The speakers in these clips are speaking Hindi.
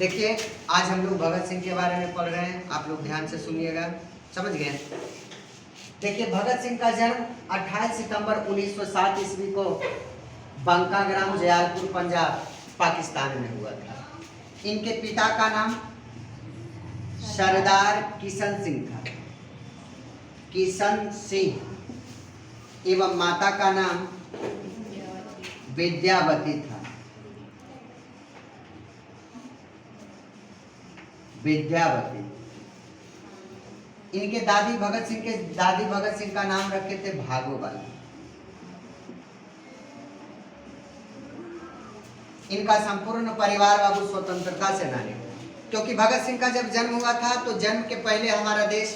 देखिए आज हम लोग भगत सिंह के बारे में पढ़ रहे हैं, आप लोग ध्यान से सुनिएगा, समझ गए। देखिए भगत सिंह का जन्म 28 सितंबर 1907 ईस्वी को बंकाग्राम जयालपुर पंजाब पाकिस्तान में हुआ था। इनके पिता का नाम सरदार किशन सिंह था, किशन सिंह, एवं माता का नाम विद्यावती था, विद्यावती। इनके दादी भगत सिंह का नाम रखे थे भागोबाली। इनका संपूर्ण परिवार बाबू स्वतंत्रता सेनानी, क्योंकि भगत सिंह का जब जन्म हुआ था तो जन्म के पहले हमारा देश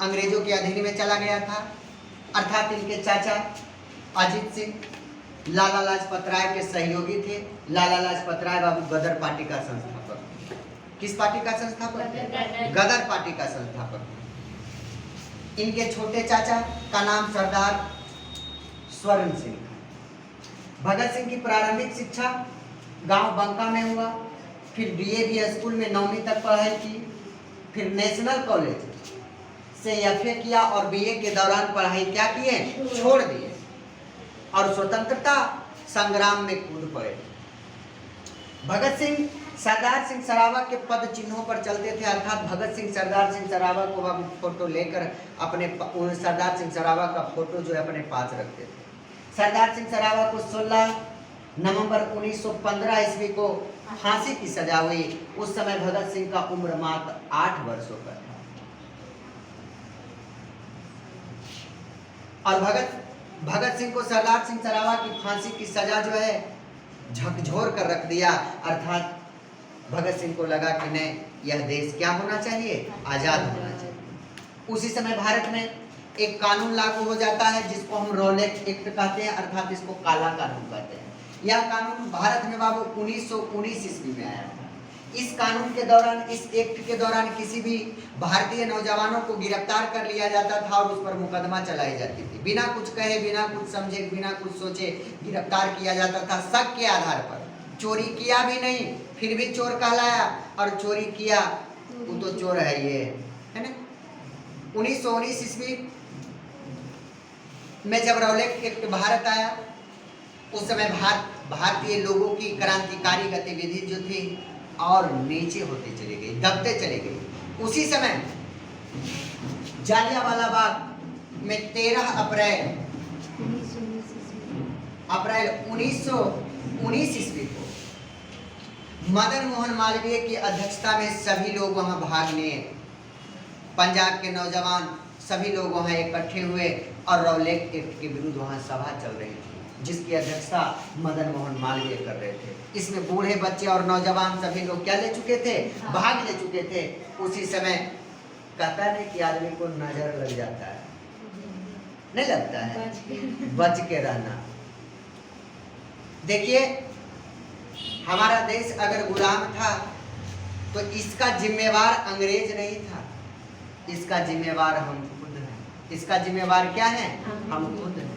अंग्रेजों के अधीन में चला गया था। अर्थात इनके चाचा अजीत सिंह लाला लाजपत राय के सहयोगी थे। लाला लाजपत राय बाबू गदर पार्टी का संस्थापक। किस पार्टी का संस्थापक? गदर पार्टी का संस्थापक। इनके छोटे चाचा का नाम सरदार स्वर्ण सिंह था। भगत सिंह की प्रारंभिक शिक्षा गांव बंका में हुआ, फिर डीएवी स्कूल में 9वीं तक पढ़ाई की, फिर नेशनल कॉलेज से एफए किया और बीए के दौरान पढ़ाई क्या किए? छोड़ दिए और स्वतंत्रता संग्राम में कूद पड़े। भगत सिंह सरदार सिंह सरावा के पद चिन्हों पर चलते थे। अर्थात भगत सिंह सरदार सिंह सरावा को अब फोटो लेकर अपने सरदार सिंह सरावा का फोटो जो है अपने पास रखते थे। सरदार सिंह सरावा को 16 नवंबर 1915 ईस्वी को फांसी की सजा हुई। उस समय भगत सिंह का उम्र मात्र 8 वर्षों का था। और भगत सिंह को सरदार सिंह सरावा की फांसी की सजा जो है झकझोर कर रख दिया। अर्थात भगत सिंह को लगा कि नहीं, यह देश क्या होना चाहिए? आजाद होना चाहिए। उसी समय भारत में एक कानून लागू हो जाता है जिसको हम रॉलेट एक्ट कहते हैं, अर्थात इसको काला कानून कहते हैं। यह कानून भारत में बाबू 1919 ईस्वी में आया था। इस कानून के दौरान, इस एक्ट के दौरान किसी भी भारतीय नौजवानों को गिरफ्तार कर लिया जाता था और उस पर मुकदमा चलाई जाती थी। बिना कुछ कहे, बिना कुछ समझे, बिना कुछ सोचे गिरफ्तार किया जाता था शक के आधार पर। चोरी किया भी नहीं फिर भी चोर कहलाया, और चोरी किया वो तो चोर है, ये है ना। 1919 ईस्वी में जब रॉलेट एक्ट भारत आया, उस समय भारतीय लोगों की क्रांतिकारी गतिविधि जो थी और नीचे होते चले गई, दबते चले गई। उसी समय जालियांवाला बाग में 13 अप्रैल 1919 ईस्वी को मदन मोहन मालवीय की अध्यक्षता में सभी लोग वहां भागने, पंजाब के नौजवान सभी लोग वहां इकट्ठे हुए और रॉलेट एक्ट के विरुद्ध वहां सभा चल रही थी, जिसकी अध्यक्षता मदन मोहन मालवीय कर रहे थे। इसमें बूढ़े, बच्चे और नौजवान सभी लोग क्या ले चुके थे? भाग ले चुके थे। उसी समय कहता है कि आदमी को नजर लग जाता है, नहीं लगता है? बच के रहना। देखिए हमारा देश अगर गुलाम था तो इसका जिम्मेवार अंग्रेज नहीं था, इसका जिम्मेवार हम खुद हैं। इसका जिम्मेवार क्या है? हम खुद हैं।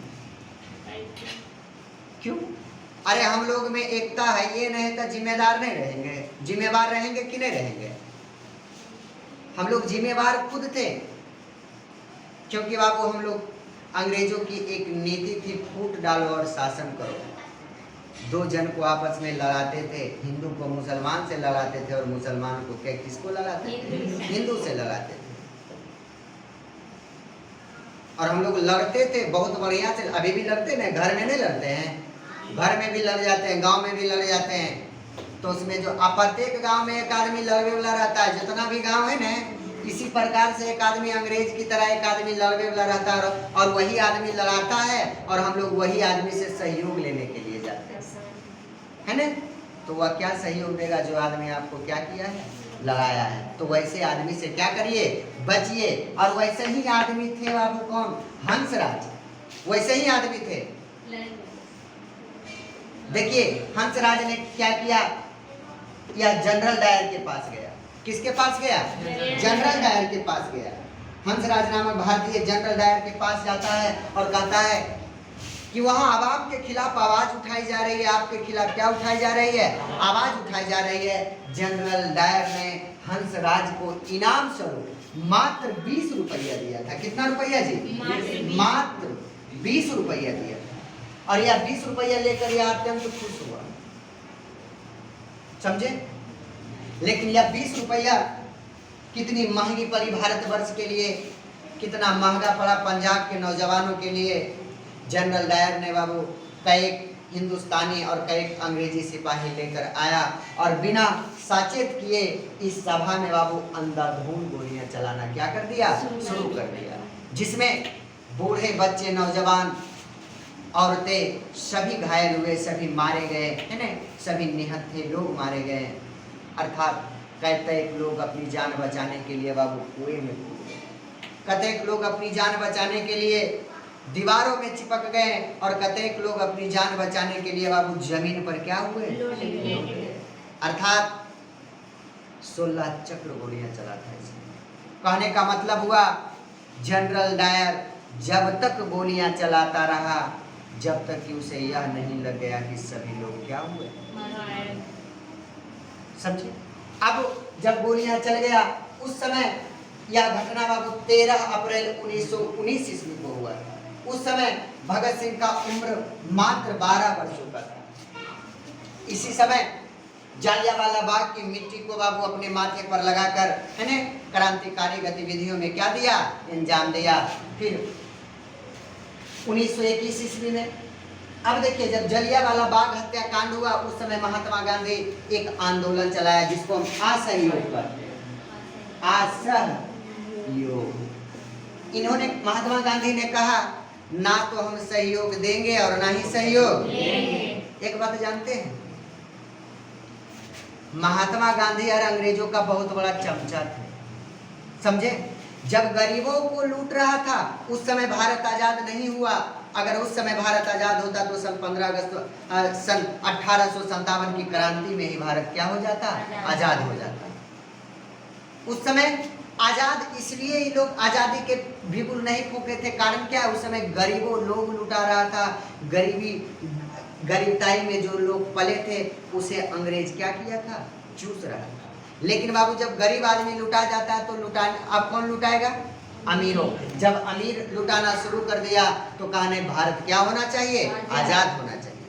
क्यों? अरे हम लोग में एकता है, ये नहीं तो जिम्मेदार नहीं रहेंगे, जिम्मेवार रहेंगे कि नहीं रहेंगे? हम लोग जिम्मेवार खुद थे, क्योंकि बाबू हम लोग अंग्रेजों की एक नीति थी, फूट डालो और शासन करो। दो जन को आपस में लड़ाते थे, हिंदू को मुसलमान से लड़ाते थे और मुसलमान को क्या किसको लड़ाते थे? हिंदू से लड़ाते थे। और हम लोग लड़ते थे बहुत बढ़िया से, अभी भी लड़ते हैं, घर में नहीं लड़ते हैं, घर में भी लड़ जाते हैं, गांव में भी लड़ जाते हैं। तो उसमें जो प्रत्येक गांव में एक आदमी लड़वे वाला रहता है, जितना भी गांव है ना, इसी प्रकार से एक आदमी अंग्रेज की तरह एक आदमी लड़वे वाला रहता है, और वही आदमी लड़ाता है और हम लोग वही आदमी से सहयोग लेने के लिए जाते हैं, है ना। तो वह क्या सहयोग देगा? जो आदमी आपको क्या किया है? लड़ाया है। तो वैसे आदमी से क्या करिए? बचिए। और वैसे ही आदमी थे बाबू कौन? हंसराज। वैसे ही आदमी थे। देखिए हंसराज ने क्या किया? यह जनरल डायर के पास गया। किसके पास गया? जनरल डायर के पास गया। हंसराज नामक भारतीय जनरल डायर के पास जाता है और कहता है कि वहां आवाम के खिलाफ आवाज उठाई जा रही है। आपके खिलाफ क्या उठाई जा रही है? आवाज उठाई जा रही है। जनरल डायर ने हंसराज को इनाम स्वरूप मात्र 20 रुपया दिया था। कितना रुपया जी? मात्र 20 रुपया दिया था। और यह 20 रुपया लेकर यह अत्यंत खुश हुआ, समझे। लेकिन यह 20 रुपया कितनी महंगी पड़ी भारतवर्ष के लिए, कितना महंगा पड़ा पंजाब के नौजवानों के लिए। जनरल डायर ने बाबू कई हिंदुस्तानी और कई अंग्रेजी सिपाही लेकर आया और बिना साचेत किए इस सभा में बाबू अंधाधुंध गोलियां चलाना क्या कर दिया? शुरू कर दिया, जिसमें बूढ़े, बच्चे, नौजवान, औरतें सभी घायल हुए, सभी मारे गए, है ना। सभी निहत्थे लोग मारे गए। अर्थात कतेक लोग अपनी जान बचाने के लिए बाबू कुएं में कूद गए, कतेक लोग अपनी जान बचाने के लिए दीवारों में चिपक गए और कतेक लोग अपनी जान बचाने के लिए बाबू जमीन पर क्या हुए? अर्थात 16 चक्र गोलियां चला था इसमें। कहने का मतलब हुआ जनरल डायर जब तक गोलियां चलाता रहा, जब तक कि उसे यह नहीं लग गया कि सभी लोग क्या हुए, समझे। अब जब गोलियां चल गया, उस समय यह घटना बाबू 13 अप्रैल 1919 ईस्वी को हुआ। उस समय भगत सिंह का उम्र मात्र 12 वर्षों का था। इसी समय जालियांवाला बाग की मिट्टी को बाबू अपने माथे पर लगाकर, है ना, क्रांतिकारी गतिविधियों में क्या दिया? अंजाम दिया। फिर 1921 ईस्वी में, अब देखिए, जब जलियांवाला बाग हत्याकांड हुआ, उस समय महात्मा गांधी एक आंदोलन चलाया जिसको हम असहयोग कहते हैं। असहयोग। इन्होंने, महात्मा गांधी ने कहा, ना तो हम सहयोग देंगे और ना ही सहयोग लेंगे। एक बात जानते हैं, महात्मा गांधी और अंग्रेजों का बहुत बड़ा चमचा थे, समझे। जब गरीबों को लूट रहा था, उस समय भारत आजाद नहीं हुआ। अगर उस समय भारत आजाद होता तो सन 15 अगस्त सन 1857 की क्रांति में ही भारत क्या हो जाता? आजाद हो जाता। उस समय आजाद इसलिए ही लोग आजादी के बिल्कुल नहीं फूके थे। कारण क्या? उस समय गरीबों लोग लुटा रहा था। गरीबताई में जो लोग पले थे उसे अंग्रेज क्या किया था? चूस रहा था। लेकिन बाबू जब गरीब आदमी लुटा जाता है तो अब कौन लुटाएगा? अमीरों। जब अमीर लुटाना शुरू कर दिया तो कहने भारत क्या होना चाहिए? आजाद होना चाहिए।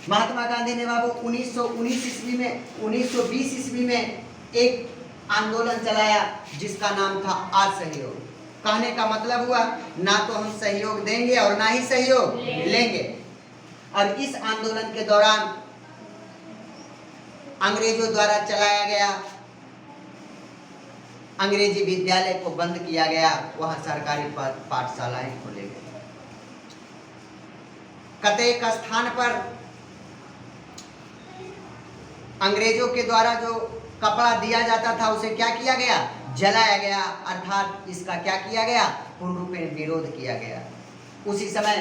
महात्मा गांधी ने बाबू 1919 ईस्वी में, 1920 ईस्वी में एक आंदोलन चलाया जिसका नाम था असहयोग। कहने का मतलब हुआ, ना तो हम सहयोग देंगे और ना ही सहयोग लेंगे। और इस आंदोलन के दौरान अंग्रेजों द्वारा चलाया गया अंग्रेजी विद्यालय को बंद किया गया, वहां सरकारी पाठशालाएं खोले गए। कतेक स्थान पर अंग्रेजों के द्वारा जो कपड़ा दिया जाता था उसे क्या किया गया? जलाया गया। अर्थात इसका क्या किया गया? पूर्ण रूप में विरोध किया गया। उसी समय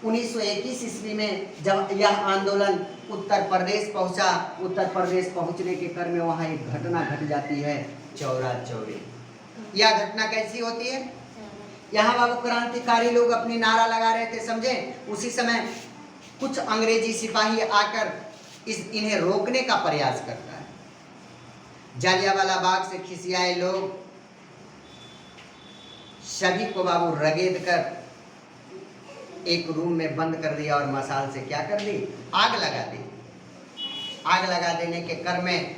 1921 ईस्वी में जब यह आंदोलन उत्तर प्रदेश पहुंचा, उत्तर प्रदेश पहुंचने के क्रम में वहां एक घटना घट जाती है, चौरा चौरी। यह घटना कैसी होती है? यहाँ बाबू क्रांतिकारी लोग अपनी नारा लगा रहे थे, समझे। उसी समय कुछ अंग्रेजी सिपाही आकर इन्हें रोकने का प्रयास करता है। जालियांवाला बाग से खिसियाए लोग सभी को बाबू रगेद कर एक रूम में बंद कर दिया और मसाल से क्या कर दी? आग लगा दी। आग लगा देने के क्रम में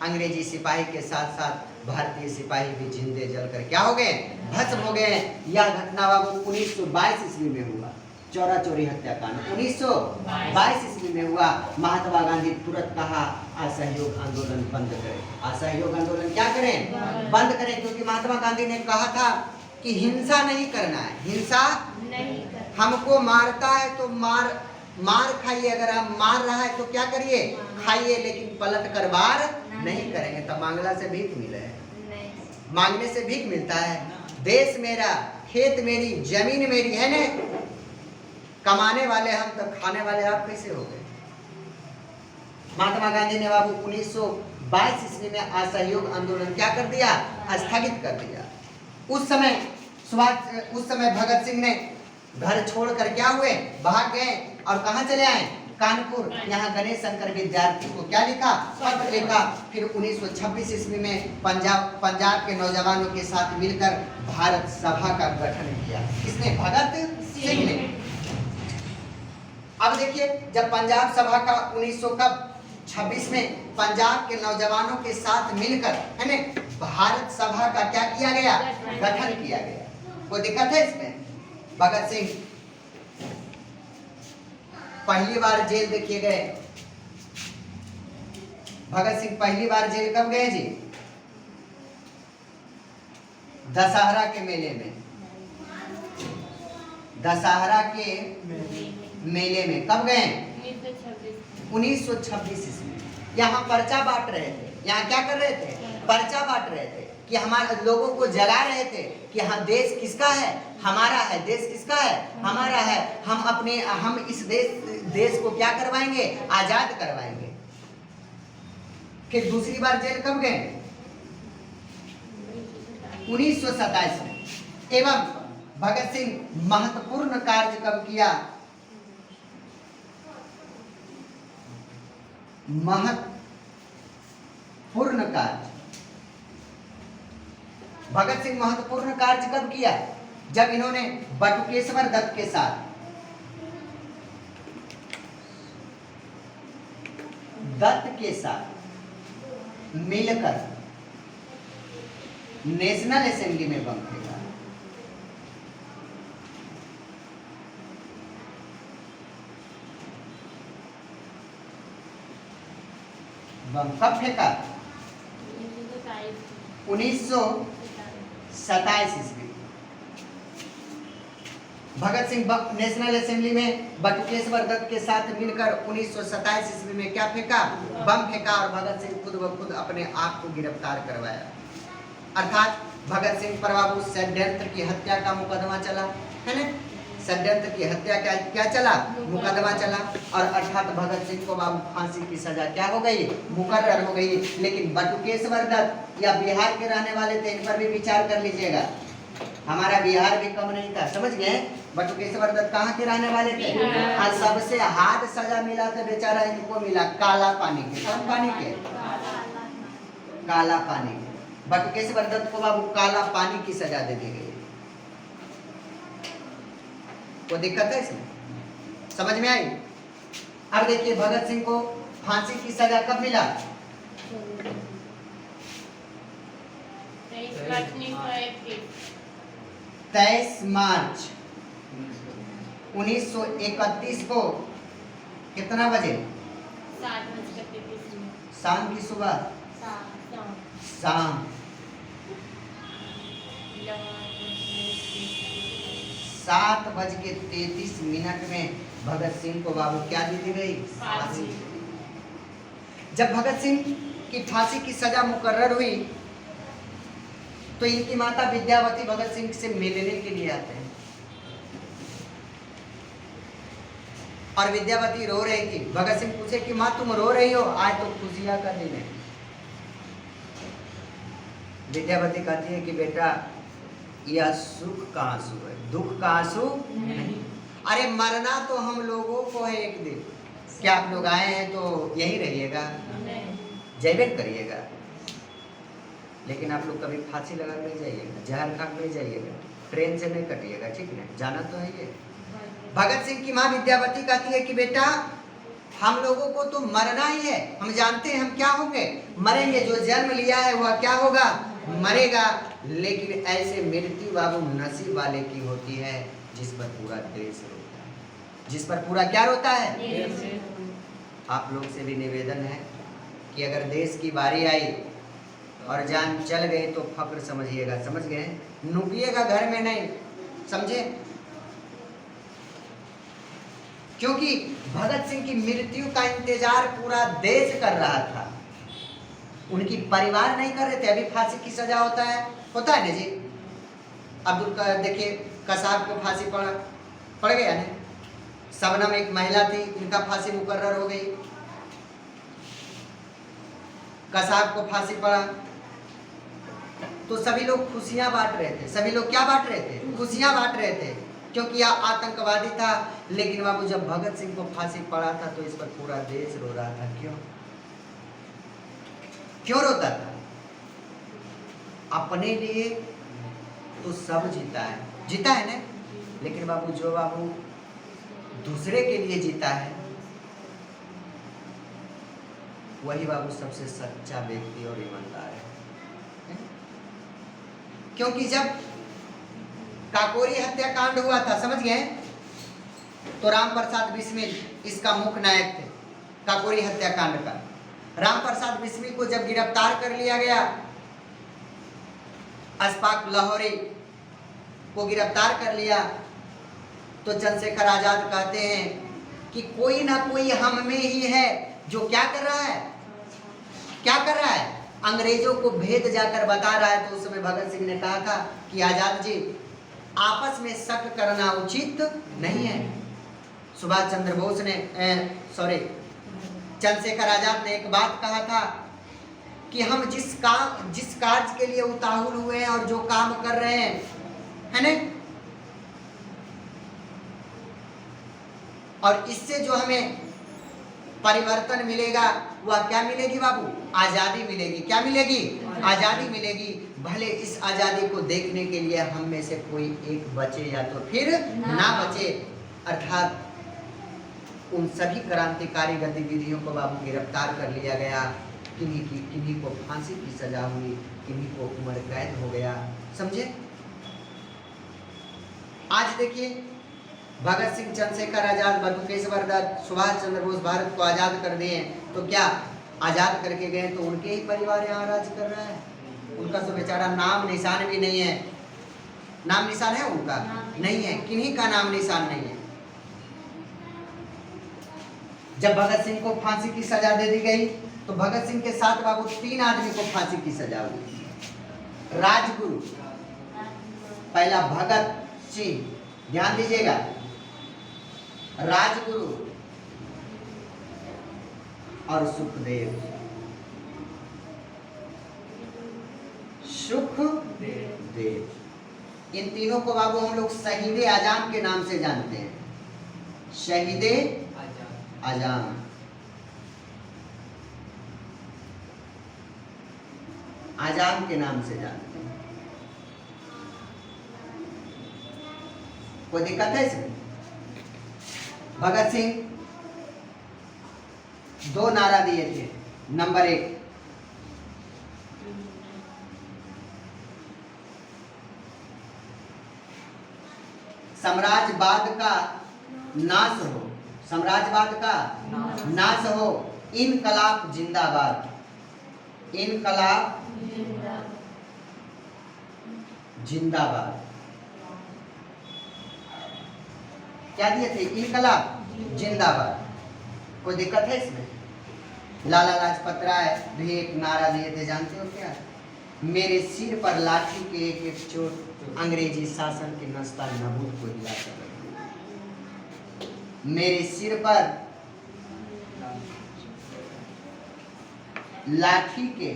अंग्रेजी सिपाही के साथ साथ भारतीय सिपाही भी जिंदे जलकर क्या हो गए? भस्म हो गए। यह घटना बाबू 1922 ईस्वी में हुआ, चौरा चौरी हत्याकांड 1922 ईस्वी में हुआ। महात्मा गांधी तुरंत कहा असहयोग आंदोलन बंद करें। असहयोग आंदोलन क्या करें? बंद करें। क्योंकि महात्मा गांधी ने कहा था कि हिंसा नहीं करना है, हिंसा नहीं करना। हमको मारता है तो मार खाइए, अगर हम मार रहा है तो क्या करिए? खाइए, लेकिन पलट कर वार नहीं करेंगे। तो मांगला से भीख मिले, मांगने से भीख मिलता है। देश मेरा, खेत मेरी, जमीन मेरी, है ने। कमाने वाले हम तो खाने वाले आप कैसे हो गए? महात्मा गांधी ने बाबू 1922 ईस्वी में असहयोग आंदोलन क्या कर दिया? स्थगित कर दिया। उस समय भगत सिंह ने घर छोड़कर क्या हुए, भाग गए और कहाँ चले आए, कानपुर। यहाँ गणेश शंकर विद्यार्थी को क्या लिखा, पत्र लिखा। फिर 1926 ईस्वी में पंजाब के नौजवानों के साथ मिलकर भारत सभा का गठन किया। किसने, भगत सिंह ने। अब देखिए, जब पंजाब सभा का 1926 में पंजाब के नौजवानों के साथ मिलकर है ना भारत सभा का क्या किया गया, गठन किया गया। कोई दिक्कत है इसमें? भगत सिंह पहली बार जेल देखिए गए। भगत सिंह पहली बार जेल कब गए जी, दशहरा के मेले में। दशहरा के मेले में कब गए, 1926 ईस्वी। यहाँ पर्चा बांट रहे थे। यहाँ क्या कर रहे थे, पर्चा बांट रहे थे कि हमारे लोगों को जगा रहे थे कि हाँ देश किसका है, हमारा है। देश किसका है, हमारा है। हम इस देश को क्या करवाएंगे, आजाद करवाएंगे। फिर दूसरी बार जेल कब गए, 1927 में। एवं भगत सिंह महत्वपूर्ण कार्य कब किया, महत्वपूर्ण कार्य भगत सिंह महत्वपूर्ण कार्य कब किया, जब इन्होंने बटुकेश्वर दत्त के साथ मिलकर नेशनल असेंबली में बम फेंका। बम कब फेंका, 1927 ईस्वी। भगत सिंह नेशनल असेंबली में बटुकेश्वर दत्त के साथ मिलकर 1927 ईस्वी में क्या फेंका, बम फेंका। और भगत सिंह खुद ब खुद अपने आप को गिरफ्तार करवाया। अर्थात भगत सिंह पर बाबू षड्यंत्र की हत्या का मुकदमा चला, है ना। षड्यंत्र की हत्या का क्या चला, मुकदमा चला। और अर्थात भगत सिंह को बाबू फांसी की सजा क्या हो गई, मुकर्रर हो गई। लेकिन बटुकेश्वर दत्त या बिहार के रहने वाले थे, इन पर भी विचार कर लीजिएगा। हमारा बिहार भी कम नहीं था, समझ गए। बटुकेश्वर दत्त कहाँ के रहने वाले थे, आज सबसे हार्ड सजा मिला था बेचारा इनको मिला, काला पानी के। कौन पानी के, काला पानी के। बटुकेश्वर दत्त को बाबू काला पानी की सजा दे दी गई। कोई दिक्कत है इसमें, समझ में आई? अब देखिए भगत सिंह को फांसी की सजा कब मिला, 23 मार्च 1931 को। कितना बजे, 7:33 शाम की, सुबह शाम 7:33 में भगत सिंह को बाबू क्या दी गई, फांसी। जब भगत सिंह की फांसी की सजा मुकर्रर हुई तो इनकी माता विद्यावती भगत सिंह से मिलने के लिए आते हैं और विद्यावती रो रही थी। भगत सिंह पूछे कि माँ तुम रो रही हो, आज तो खुशियां का दिन है। विद्यावती कहती है कि बेटा यह सुख का आंसू है, दुख का आंसू नहीं। अरे मरना तो हम लोगों को है एक दिन। क्या आप लोग आए हैं तो यहीं रहिएगा, जयवेद करिएगा, लेकिन आप लोग कभी फांसी लगा नहीं जाइएगा, जहर खा नहीं जाइएगा, ट्रेन से नहीं कटिएगा, ठीक है, जाना तो है ये। भगत सिंह की माँ विद्यावती कहती है कि बेटा हम लोगों को तो मरना ही है, हम जानते हैं हम क्या होंगे, मरेंगे। जो जन्म लिया है वह क्या होगा, मरेगा। लेकिन ऐसे मृत्यु बाबू नसीब वाले की होती है जिस पर पूरा देश रोता है, जिस पर पूरा क्या रोता है। आप लोग से भी निवेदन है कि अगर देश की बारी आई और जान चल गई तो फक्र समझिएगा, समझ गए, नुकिएगा घर में नहीं, समझे। क्योंकि भगत सिंह की मृत्यु का इंतजार पूरा देश कर रहा था, उनकी परिवार नहीं कर रहे थे। अभी फांसी की सजा होता है ना जी। अब्दुल देखिए कसाब को फांसी पड़ गया ना। शबनम एक महिला थी, उनका फांसी मुकर्रर हो गई। कसाब को फांसी पड़ा तो सभी लोग खुशियां बांट रहे थे। सभी लोग क्या बांट रहे थे, खुशियां बांट रहे थे। क्योंकि यह आतंकवादी था। लेकिन बाबू जब भगत सिंह को फांसी पड़ा था तो इस पर पूरा देश रो रहा था। क्यों रोता था? अपने लिए तो सब जीता है ना, लेकिन बाबू जो बाबू दूसरे के लिए जीता है वही बाबू सबसे सच्चा व्यक्ति और ईमानदार है। क्योंकि जब काकोरी हत्याकांड हुआ था, समझ गए, तो राम प्रसाद बिस्मिल इसका मुख्य नायक थे काकोरी हत्याकांड का। राम प्रसाद बिस्मिल को जब गिरफ्तार कर लिया गया, अशफाक लाहौरी को गिरफ्तार कर लिया, तो चंद्रशेखर आजाद कहते हैं कि कोई ना कोई हम में ही है जो क्या कर रहा है, अंग्रेजों को भेद जाकर बता रहा है। तो उस समय भगत सिंह ने कहा था कि आजाद जी, आपस में शक करना उचित नहीं है। सुभाष चंद्र बोस ने चंद्रशेखर आजाद ने एक बात कहा था कि हम जिस कार्य के लिए उताहुल हुए हैं और जो काम कर रहे हैं, है ना, और इससे जो हमें परिवर्तन मिलेगा वह क्या मिलेगी बाबू? आजादी मिलेगी। क्या मिलेगी? आजादी मिलेगी। भले इस आजादी को देखने के लिए हम में से कोई एक बचे या तो फिर ना बचे। अर्थात उन सभी क्रांतिकारी गतिविधियों को बाबू गिरफ्तार कर लिया गया। किन्हीं को फांसी की सजा हुई, किन्हीं को उम्र कैद हो गया। समझे? आज देखिए, भगत सिंह, चंद्रशेखर आजाद, बटुकेश्वर दत्त, सुभाष चंद्र बोस भारत को आजाद कर दिए, तो क्या आजाद करके गए तो उनके ही परिवार यहाँ राज कर रहा है? उनका तो बेचारा नाम निशान भी नहीं है। नाम निशान है उनका? नहीं है। किन्हीं का नाम निशान नहीं है। जब भगत सिंह को फांसी की सजा दे दी गई तो भगत सिंह के साथ बाबू 3 आदमी को फांसी की सजा हुई। राजगुरु, पहला भगत सिंह, ध्यान दीजिएगा, राजगुरु और सुखदेव। इन तीनों को बाबू हम लोग शहीदे आजम के नाम से जानते हैं। शहीदे आजम। आजम के नाम से जानते हैं। कोई दिक्कत है इसमें? भगत सिंह 2 नारा दिए थे। नंबर 1, साम्राज्यवाद का नाश हो, साम्राज्यवाद का नाश हो, इनकलाब जिंदाबाद, इनकलाब जिंदाबाद। क्या दिए थे? इनकलाब जिंदाबाद। कोई दिक्कत है इसमें? लाला लाजपत राय भी एक नारा दिए थे, जानते हो क्या? मेरे सिर पर लाठी के एक एक चोट अंग्रेजी शासन के नस्ता नबूद को हिला कर रख दिया। मेरे सिर पर लाठी के,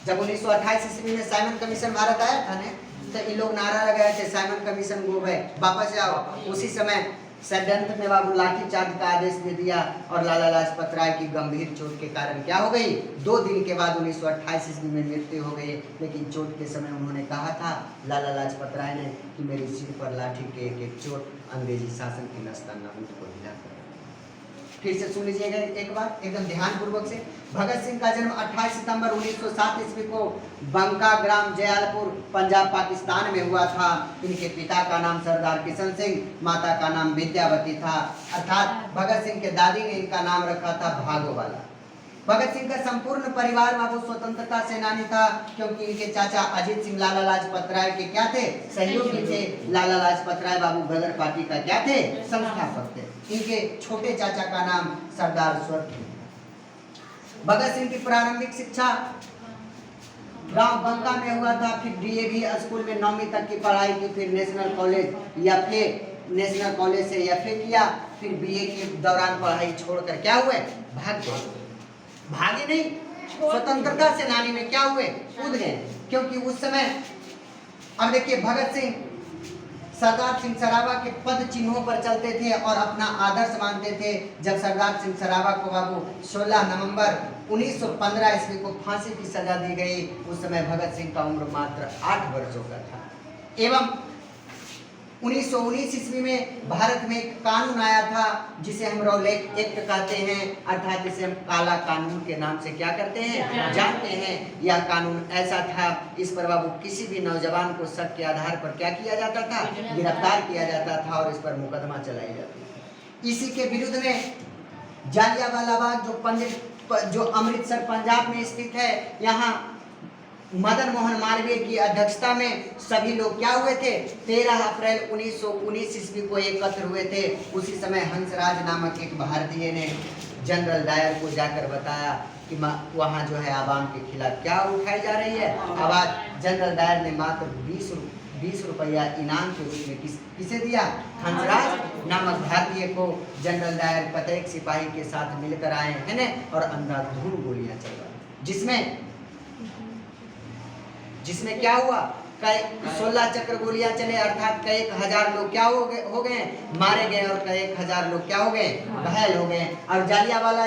जब 1928 ईस्वी में साइमन कमीशन भारत आया था ने, तो इन लोग नारा लगाए थे, साइमन कमीशन गो गए, वापस जाओ। उसी समय षड्यंत्र ने बाबू लाठीचार्ज का आदेश दे दिया और लाला लाजपत राय की गंभीर चोट के कारण क्या हो गई? 2 दिन के बाद 1928 ईस्वी में मृत्यु हो गई। लेकिन चोट के समय उन्होंने कहा था, लाला लाजपत राय ने, कि मेरे सिर पर लाठी के एक एक चोट अंग्रेजी शासन की नस्ता नबूद को हिला कर। फिर से सुन लीजिएगा एक बार एकदम ध्यान पूर्वक से। भगत सिंह का जन्म 28 सितंबर 1907 ईस्वी को बंका ग्राम जयालपुर पंजाब पाकिस्तान में हुआ था। इनके पिता का नाम सरदार किशन सिंह, माता का नाम विद्यावती था। अर्थात भगत सिंह के दादी ने इनका नाम रखा था भागोवाला। भगत सिंह का संपूर्ण परिवार बाबू स्वतंत्रता सेनानी था, क्योंकि इनके चाचा अजीत सिंह लाला लाजपत राय के क्या थे? सहयोगी थे। लाला लाजपत राय बाबू गदर पार्टी का क्या थे? संस्थापक थे। इनके छोटे चाचा का नाम सरदार स्वर्ग थे। भगत सिंह की प्रारंभिक शिक्षा गांव बंका में हुआ था। फिर डीएवी स्कूल में 9वीं तक की पढ़ाई की। फिर नेशनल कॉलेज से एफए किया। फिर बीए के दौरान पढ़ाई छोड़कर क्या हुए? भाग गए। भागे नहीं, स्वतंत्रता सेनानी में क्या हुए? कूद गए। क्योंकि उस समय, अब देखिए, भगत सिंह सरदार सिंह सरावा के पद चिन्हों पर चलते थे और अपना आदर्श मानते थे। जब सरदार सिंह सरावा को बाबू 16 नवंबर 1915 ईस्वी को फांसी की सजा दी गई, उस समय भगत सिंह का उम्र मात्र 8 वर्षों का था। एवं 1919 ईस्वी में भारत में एक कानून आया था जिसे हम रॉलेट एक्ट कहते हैं, अर्थात इसे हम काला कानून के नाम से क्या करते हैं, जानते हैं। यह कानून ऐसा था, इस पर बाबू किसी भी नौजवान को शक के आधार पर क्या किया जाता था, गिरफ्तार किया जाता था और इस पर मुकदमा चलाई जाती थी। इसी के विरुद्ध में जालियांवाला बाग जो अमृतसर पंजाब में स्थित है, यहाँ मदन मोहन मालवीय की अध्यक्षता में सभी लोग क्या हुए थे, 13 अप्रैल 1919 ईस्वी को एकत्र हुए थे। उसी समय हंसराज नामक एक भारतीय ने जनरल डायर को जाकर बताया कि वहाँ जो है आवाम के खिलाफ क्या उठाई जा रही है आवाज। जनरल डायर ने मात्र 20 रुपया इनाम के रूप में किसे दिया, हंसराज नामक भारतीय को। जनरल डायर प्रत्येक सिपाही के साथ मिलकर आए हैं न, और अंधाधुंध गोलियां चलवाई, जिसमें क्या हुआ, कई 16 चक्र गोलियां चले, अर्थात कई 1000 लोग क्या हो गए मारे गए और कई 1000 लोग क्या हो गए, घायल हो गए। और जालियांवाला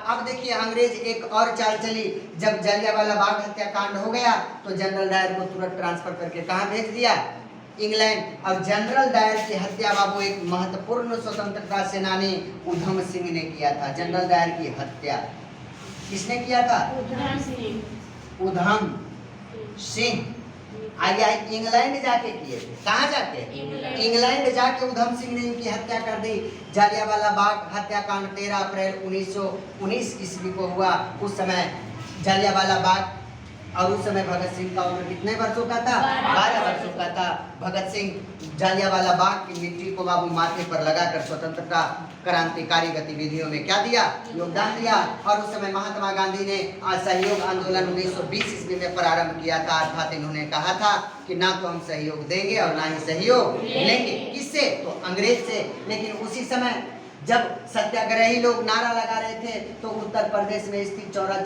अब देखिए अंग्रेज एक और चाल चली। जब जालियांवाला बाग हत्याकांड हो गया तो जनरल डायर को तुरंत ट्रांसफर करके कहाँ भेज दिया, इंग्लैंड। और जनरल डायर की हत्या बाबू एक महत्वपूर्ण स्वतंत्रता सेनानी उधम सिंह ने किया था। जनरल डायर की हत्या किसने किया था, उधम सिंह। आगे इंग्लैंड जाके किए थे, कहाँ जाके, इंग्लैंड जाके उधम सिंह ने इनकी हत्या कर दी। जालियांवाला बाग हत्याकांड 13 अप्रैल 1919 ईस्वी को हुआ। उस समय जालियांवाला बाग, और उस समय भगत सिंह का उम्र कितने वर्षों का था, 12 वर्षों का था। भगत सिंह जालियांवाला बाग की मिट्टी को बाबू माथे पर लगाकर स्वतंत्रता क्रांतिकारी गतिविधियों में क्या दिया, योगदान दिया। और उस समय महात्मा गांधी ने असहयोग आंदोलन 1920 ईस्वी में प्रारंभ किया था, अर्थात इन्होंने कहा था कि ना तो हम सहयोग देंगे और ना ही सहयोग लेंगे। किससे, तो अंग्रेज से। लेकिन उसी समय जब सत्याग्रही लोग नारा लगा रहे थे तो उत्तर प्रदेश में स्थित चौरा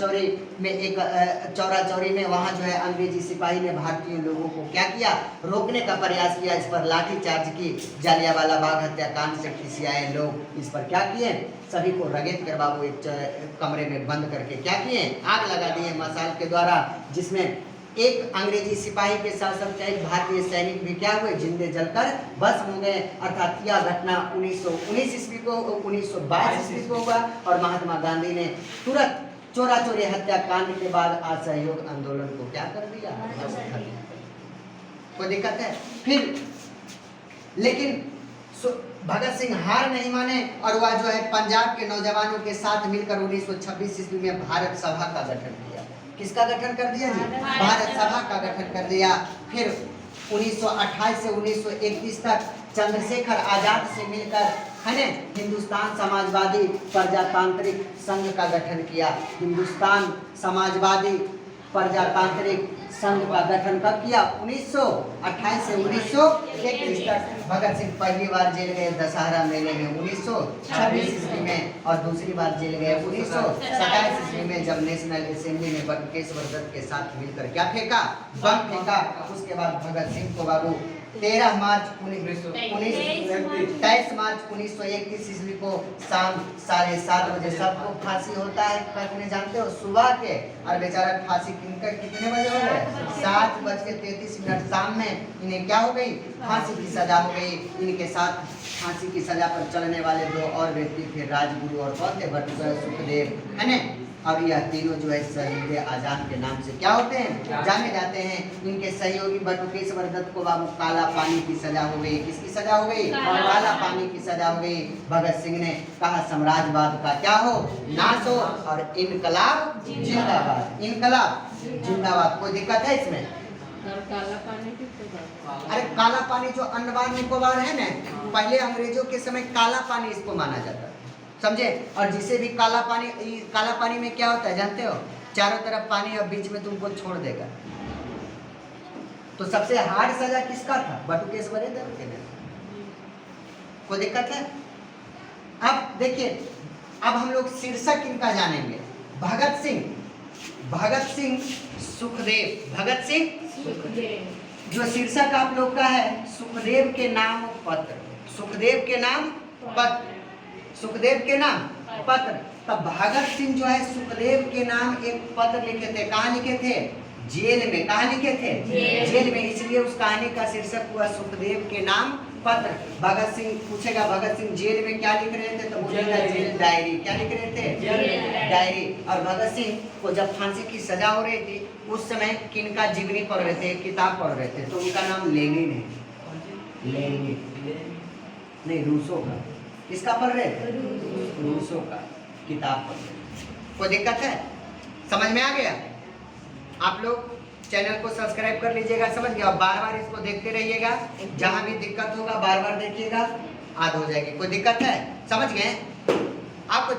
चौरी में वहाँ जो है अंग्रेजी सिपाही ने भारतीय लोगों को क्या किया, रोकने का प्रयास किया। इस पर लाठीचार्ज की। जालियांवाला बाग हत्याकांड से खिसियाए लोग इस पर क्या किए, सभी को रगेत कर बाबू एक कमरे में बंद करके क्या किए, आग लगा दिए मशाल के द्वारा, जिसमें एक अंग्रेजी सिपाही के साथ साथ कई भारतीय सैनिक भी क्या हुए, जिंदे जलकर भस्म हो गए। अर्थात यह घटना 1919 ईस्वी को 1922 ईस्वी को हुआ। और महात्मा गांधी ने तुरंत चौरा चौरी हत्याकांड के बाद असहयोग आंदोलन को क्या कर दिया, कोई दिक्कत है। फिर लेकिन भगत सिंह हार नहीं माने और वह जो है पंजाब के नौजवानों के साथ मिलकर 1926 ईस्वी में भारत सभा का गठन किया। किसका गठन कर दिया जी, भारत सभा का गठन कर दिया। फिर 1928 से 1931 तक चंद्रशेखर आजाद से मिलकर है न हिंदुस्तान समाजवादी प्रजातांत्रिक संघ का गठन किया। हिंदुस्तान समाजवादी प्रजातांत्रिक संघ का गठन कब किया, 1928 से 1931 तक। भगत सिंह पहली बार जेल गए दशहरा मेले में 1926 ईस्वी में, और दूसरी बार जेल गए 1927 ईस्वी में, जब नेशनल असेंबली में बटुकेश्वर दत्त के साथ मिलकर क्या फेंका, बम फेंका। उसके बाद भगत सिंह को बाबू 23 मार्च 1931 ईस्वी को शाम 7:30 बजे सबको फांसी होता है। अपने जानते हो सुबह के, और बेचारा फांसी कितने बजे हो गए, 7:33 शाम में इन्हें क्या हो गई, फांसी की सजा हो गई। इनके साथ फांसी की सजा पर चलने वाले 2 और व्यक्ति थे, राजगुरु और कौन थे, बटुकेश्वर सुखदेव, है न। और यह तीनों जो है शहीद आजाद के नाम से क्या होते हैं, जाने जाते हैं। इनके सहयोगी बटुकेश्वर दत्त को बाबू काला पानी की सजा हो गई। किसकी सजा हो गई, काला पानी की सजा हो गई। भगत सिंह ने कहा साम्राज्यवाद का क्या हो, नाश हो, और इनकलाब जिंदाबाद, इनकलाब जिंदाबाद। कोई दिक्कत है इसमें? काला पानी की अरे काला पानी जो अंडमान निकोबार है ना, पहले अंग्रेजों के समय काला पानी इसको माना जाता, समझे। और जिसे भी काला पानी में क्या होता है जानते हो, चारों तरफ पानी और बीच में तुमको छोड़ देगा। तो सबसे हार्ड सजा किसका था, बटुकेश्वर दत्त के। कोई दिक्कत है? अब देखिए, अब हम लोग शीर्षक इनका जानेंगे। भगत सिंह सुखदेव, भगत सिंह जो शीर्षक आप लोग का है सुखदेव के नाम पत्र, सुखदेव के नाम पत्र, सुखदेव के नाम पत्र। तब भगत सिंह जो है सुखदेव के नाम एक पत्र लिखे थे। कहाँ लिखे थे? जेल में। कहाँ लिखे थे? जेल में। इसलिए उस कहानी का शीर्षक हुआ सुखदेव के नाम पत्र। भगत सिंह पूछेगा भगत सिंह जेल में क्या लिख रहे थे, तो बोलेगा जेल डायरी। क्या लिख रहे थे? डायरी। और भगत सिंह को जब फांसी की सजा हो रही थी उस समय किनका जीवनी पढ़ रहे थे, किताब पढ़ रहे थे, तो उनका नाम लेनिन है। लेनिन नहीं, रूसो का। किसका पढ़ रहे थे? रूसो का किताब पढ़ रहे थे। कोई दिक्कत है? समझ में आ गया? आप लोग चैनल को सब्सक्राइब कर लीजिएगा, समझ गए? और बार बार इसको देखते रहिएगा, जहां भी दिक्कत होगा बार बार देखिएगा, याद हो जाएगी। कोई दिक्कत है? समझ गए? आपको